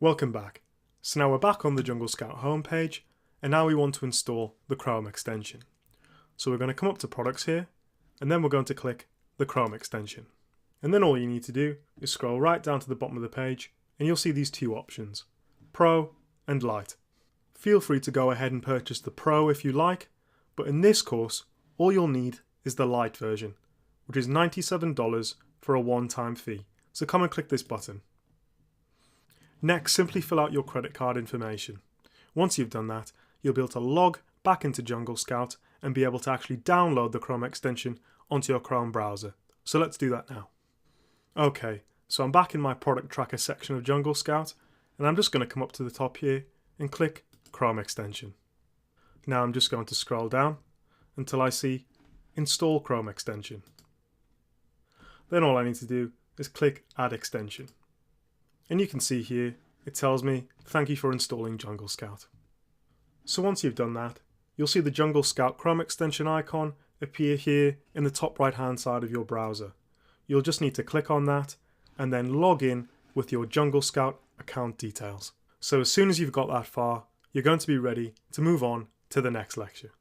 Welcome back. So now we're back on the Jungle Scout homepage, and now we want to install the Chrome extension. So we're going to come up to Products here, and then we're going to click the Chrome extension. And then all you need to do is scroll right down to the bottom of the page, and you'll see these two options, Pro and Lite. Feel free to go ahead and purchase the Pro if you like, but in this course, all you'll need is the Lite version, which is $97 for a one-time fee. So come and click this button. Next, simply fill out your credit card information. Once you've done that, you'll be able to log back into Jungle Scout and be able to actually download the Chrome extension onto your Chrome browser. So let's do that now. Okay, so I'm back in my product tracker section of Jungle Scout, and I'm just going to come up to the top here and click Chrome extension. Now I'm just going to scroll down until I see Install Chrome extension. Then all I need to do is click Add extension. And you can see here, it tells me, thank you for installing Jungle Scout. So once you've done that, you'll see the Jungle Scout Chrome extension icon appear here in the top right hand side of your browser. You'll just need to click on that and then log in with your Jungle Scout account details. So as soon as you've got that far, you're going to be ready to move on to the next lecture.